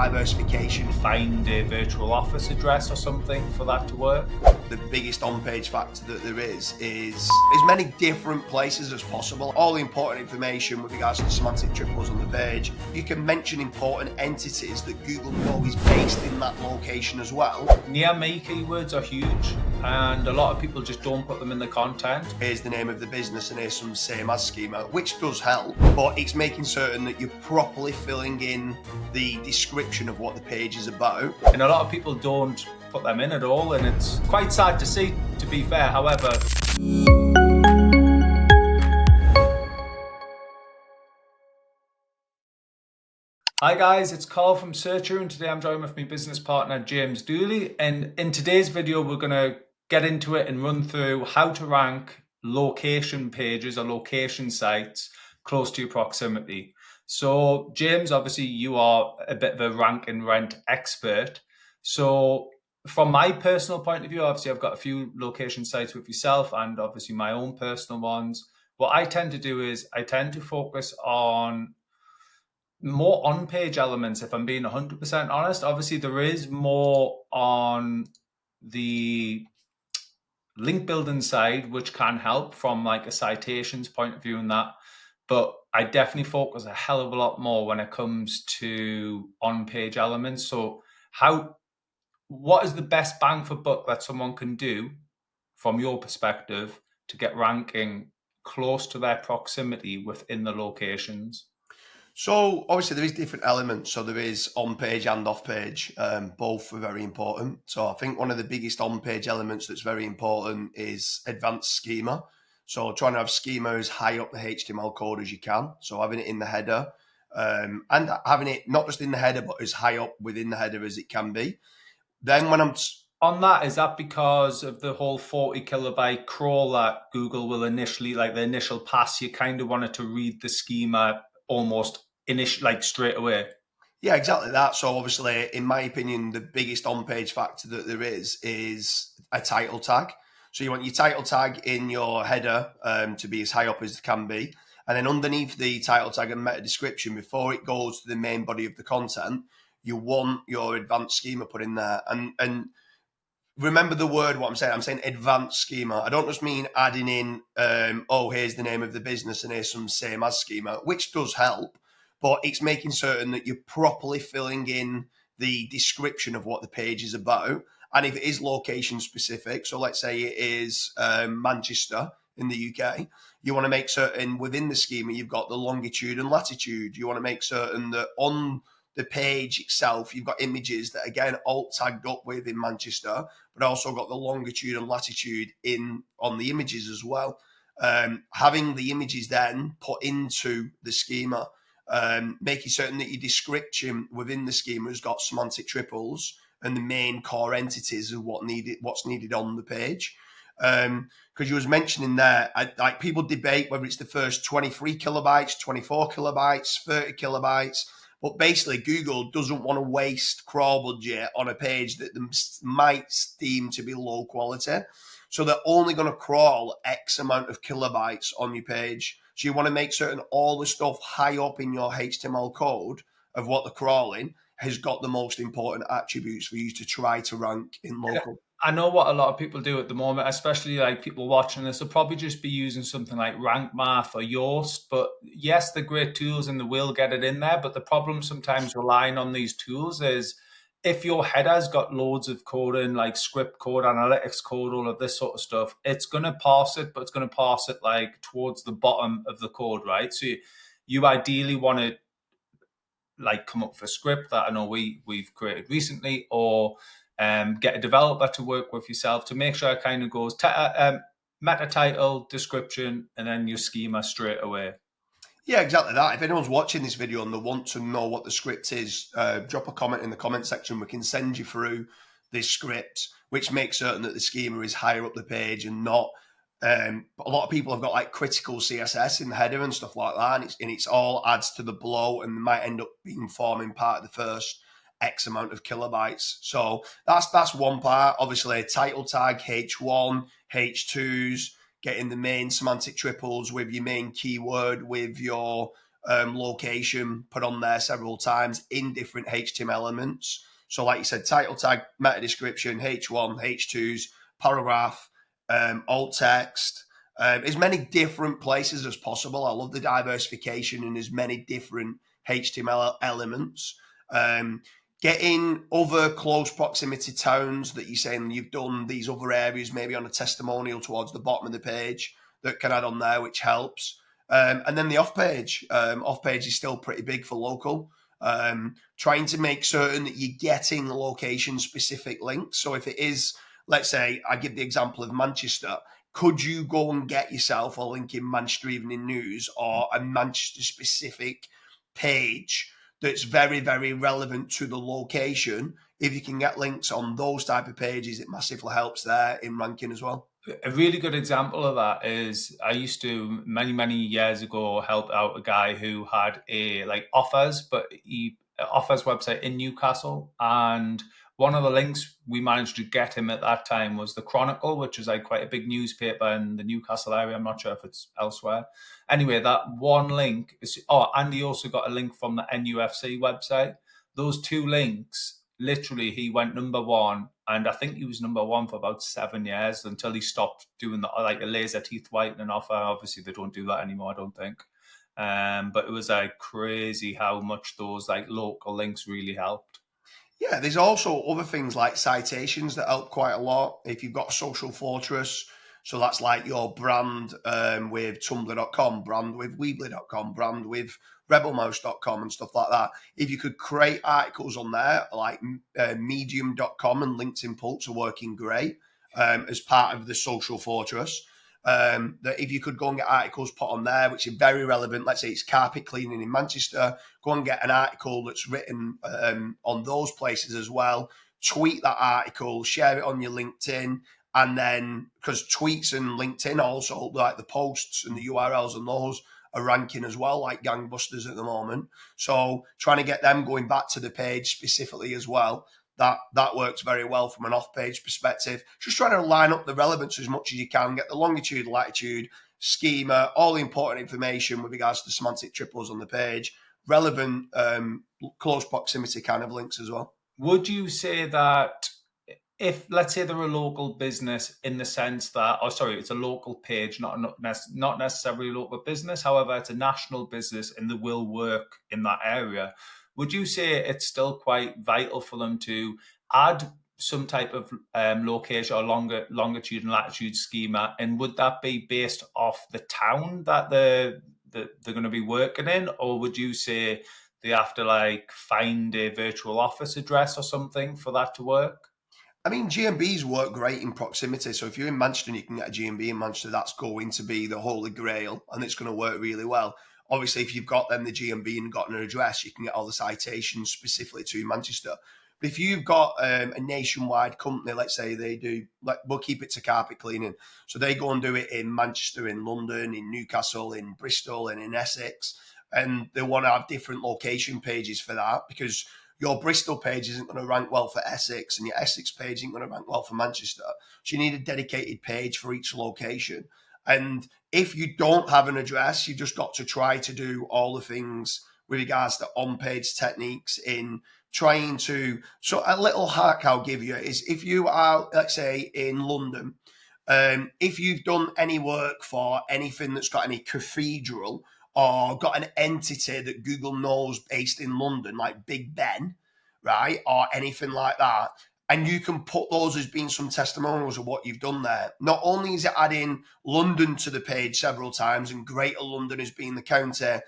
diversification. Find a virtual office address or something for that to work. The biggest on-page factor that there is as many different places as possible. All the important information with regards to semantic triples on the page. You can mention important entities that Google know is based in that location as well. Near me keywords are huge, and a lot of people just don't put them in the content. Here's the name of the business and here's some same as schema, which does help, but it's making certain that you're properly filling in the description of what the page is about. And a lot of people don't put them in at all, and it's quite sad to see, to be fair. However, hi guys, it's Karl from Searcher, and today I'm joined with my business partner James Dooley, and in today's video we're going to get into it and run through how to rank location pages or location sites close to your proximity. So James, obviously you are a bit of a rank and rent expert. So from my personal point of view, obviously I've got a few location sites with yourself and obviously my own personal ones. What I tend to do is I tend to focus on more on-page elements, if I'm being 100% honest. Obviously there is more on the link building side, which can help from like a citations point of view and that, but I definitely focus a hell of a lot more when it comes to on-page elements. So what is the best bang for buck that someone can do from your perspective to get ranking close to their proximity within the locations? So obviously there is different elements. So there is on-page and off-page. Both are very important. So I think one of the biggest on-page elements that's very important is advanced schema. So trying to have schema as high up the HTML code as you can. So having it in the header and having it not just in the header, but as high up within the header as it can be. Then when I'm on that, is that because of the whole 40 kilobyte crawl that Google will initially, like the initial pass, you kind of wanted to read the schema almost like straight away? Yeah, exactly that. So obviously, in my opinion, the biggest on-page factor that there is a title tag. So you want your title tag in your header to be as high up as it can be. And then underneath the title tag and meta description, before it goes to the main body of the content, you want your advanced schema put in there. And remember the word, what I'm saying advanced schema. I don't just mean adding in, here's the name of the business and here's some same as schema, which does help, but it's making certain that you're properly filling in the description of what the page is about. And if it is location specific, so let's say it is Manchester in the UK, you want to make certain within the schema, you've got the longitude and latitude. You want to make certain that on the page itself, you've got images that, again, alt tagged up with in Manchester, but also got the longitude and latitude on the images as well. Having the images then put into the schema, making certain that your description within the schema has got semantic triples and the main core entities of what's needed on the page. Because you was mentioning there, like people debate whether it's the first 23 kilobytes, 24 kilobytes, 30 kilobytes. But basically, Google doesn't want to waste crawl budget on a page that they might deem to be low quality. So they're only going to crawl X amount of kilobytes on your page. So you want to make certain all the stuff high up in your HTML code of what they're crawling has got the most important attributes for you to try to rank in local. I know what a lot of people do at the moment, especially like people watching this, they'll probably just be using something like Rank Math or Yoast. But yes, they're great tools and they will get it in there. But the problem sometimes relying on these tools is if your header's got loads of code in, like script code, analytics code, all of this sort of stuff, it's going to parse it, but it's going to parse it like towards the bottom of the code, right? So you ideally want to like come up with a script that I know we've created recently, or get a developer to work with yourself to make sure it kind of goes meta title, description, and then your schema straight away. Yeah, exactly that. If anyone's watching this video and they want to know what the script is, drop a comment in the comment section. We can send you through this script, which makes certain that the schema is higher up the page and not. A lot of people have got like critical CSS in the header and stuff like that, and it's all adds to the blow, and they might end up being forming part of the first X amount of kilobytes. So that's one part. Obviously, title tag, H1, H2s, getting the main semantic triples with your main keyword, with your location put on there several times in different HTML elements. So like you said, title tag, meta description, H1, H2s, paragraph, alt text, as many different places as possible. I love the diversification in as many different HTML elements. Getting other close proximity towns that you're saying you've done these other areas, maybe on a testimonial towards the bottom of the page that can add on there, which helps. And then the off page. Off page is still pretty big for local. Trying to make certain that you're getting location specific links. So if it is, let's say, I give the example of Manchester, could you go and get yourself a link in Manchester Evening News or a Manchester specific page that's very, very relevant to the location? If you can get links on those type of pages, it massively helps there in ranking as well. A really good example of that is I used to many years ago help out a guy who had a offers, but he offers website in Newcastle, and one of the links we managed to get him at that time was the Chronicle, which is like quite a big newspaper in the Newcastle area. I'm not sure if it's elsewhere. Anyway, that one link is, and he also got a link from the NUFC website. Those two links, literally, he went number one, and I think he was number one for about 7 years until he stopped doing the a laser teeth whitening offer. Obviously, they don't do that anymore, I don't think. But it was like crazy how much those local links really helped. Yeah, there's also other things like citations that help quite a lot. If you've got a social fortress, so that's like your brand with tumblr.com, brand with weebly.com, brand with rebelmouse.com and stuff like that. If you could create articles on there, like medium.com and LinkedIn Pulse are working great as part of the social fortress. That if you could go and get articles put on there, which are very relevant, let's say it's carpet cleaning in Manchester, go and get an article that's written on those places as well. Tweet that article, share it on your LinkedIn, and then because tweets and LinkedIn also, like the posts and the URLs and those are ranking as well, like gangbusters at the moment. So trying to get them going back to the page specifically as well. That works very well from an off-page perspective. Just trying to line up the relevance as much as you can, get the longitude, latitude, schema, all the important information with regards to semantic triples on the page, relevant close proximity kind of links as well. Would you say that if, let's say, they're a local business in the sense that, it's a local page, not necessarily a local business, however, it's a national business and they will work in that area, would you say it's still quite vital for them to add some type of location or longitude and latitude schema? And would that be based off the town that they're going to be working in? Or would you say they have to find a virtual office address or something for that to work? I mean, GMBs work great in proximity. So if you're in Manchester and you can get a GMB in Manchester, that's going to be the holy grail and it's going to work really well. Obviously, if you've got then the GMB and got an address, you can get all the citations specifically to Manchester. But if you've got a nationwide company, let's say they do, we'll keep it to carpet cleaning. So they go and do it in Manchester, in London, in Newcastle, in Bristol, and in Essex. And they want to have different location pages for that because your Bristol page isn't going to rank well for Essex and your Essex page isn't going to rank well for Manchester. So you need a dedicated page for each location. And if you don't have an address, you just got to try to do all the things with regards to on-page techniques in trying to. So a little hack I'll give you is if you are, let's say, in London, if you've done any work for anything that's got any cathedral or got an entity that Google knows based in London, like Big Ben, right, or anything like that, and you can put those as being some testimonials of what you've done there. Not only is it adding London to the page several times and Greater London as being the county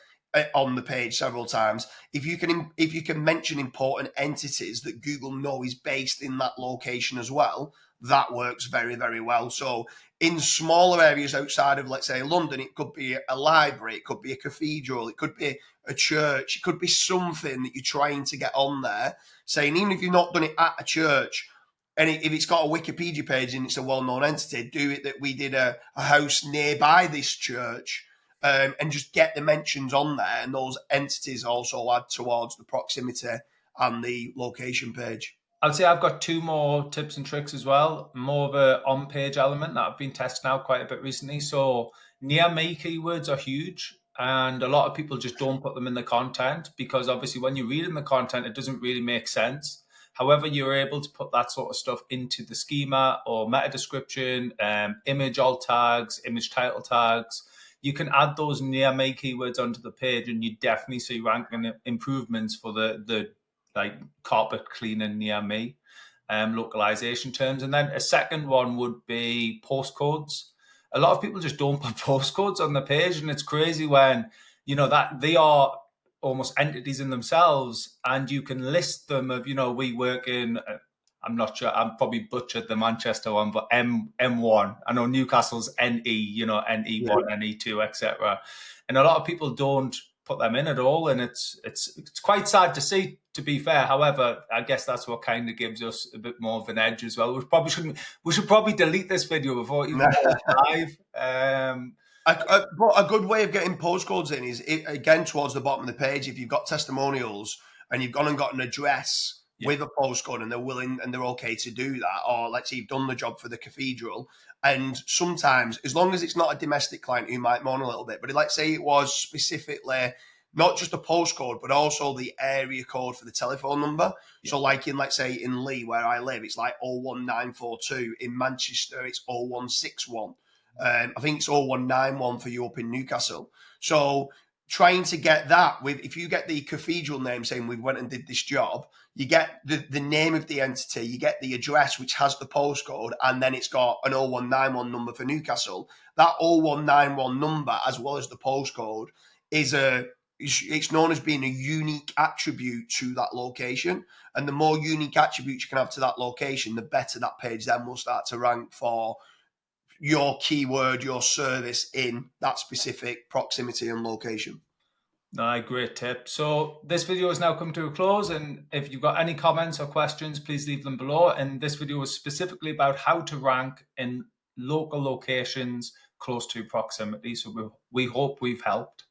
on the page several times, if you can mention important entities that Google know is based in that location as well, that works very, very well. So in smaller areas outside of, let's say, London, it could be a library, it could be a cathedral, it could be a church, it could be something that you're trying to get on there, saying even if you've not done it at a church, and if it's got a Wikipedia page and it's a well-known entity, do it that we did a house nearby this church, and just get the mentions on there, and those entities also add towards the proximity and the location page. I'd say I've got two more tips and tricks as well, more of a on-page element that I've been testing out quite a bit recently. So near me keywords are huge. and a lot of people just don't put them in the content because obviously when you read in the content, it doesn't really make sense. However, you're able to put that sort of stuff into the schema or meta description, image alt tags, image title tags. You can add those near me keywords onto the page, and you definitely see ranking improvements for the like carpet cleaning near me localization terms. And then a second one would be postcodes. A lot of people just don't put postcodes on the page, and it's crazy when that they are almost entities in themselves, and you can list them of we work in. I'm not sure. I'm probably butchered the Manchester one, but M1. I know Newcastle's NE. NE1, NE2, etc. And a lot of people don't put them in at all, and it's quite sad to see. To be fair, however, I guess that's what kind of gives us a bit more of an edge as well. We should probably delete this video before it even goes live. But a good way of getting postcodes in is, again, towards the bottom of the page. If you've got testimonials and you've gone and got an address with a postcode and they're willing and they're okay to do that, or let's say you've done the job for the cathedral, and sometimes, as long as it's not a domestic client who might moan a little bit, but let's say it was specifically not just a postcode, but also the area code for the telephone number. Yeah. So like let's say in Lee, where I live, it's like 01942. In Manchester, it's 0161. I think it's 0191 for you up in Newcastle. So trying to get that if you get the cathedral name saying we went and did this job, you get the name of the entity, you get the address which has the postcode, and then it's got an 0191 number for Newcastle. That 0191 number, as well as the postcode, it's known as being a unique attribute to that location. And the more unique attributes you can have to that location, the better that page then will start to rank for your keyword, your service in that specific proximity and location. Great tip. So this video has now come to a close, and if you've got any comments or questions, please leave them below. And this video was specifically about how to rank in local locations close to proximity. So we hope we've helped.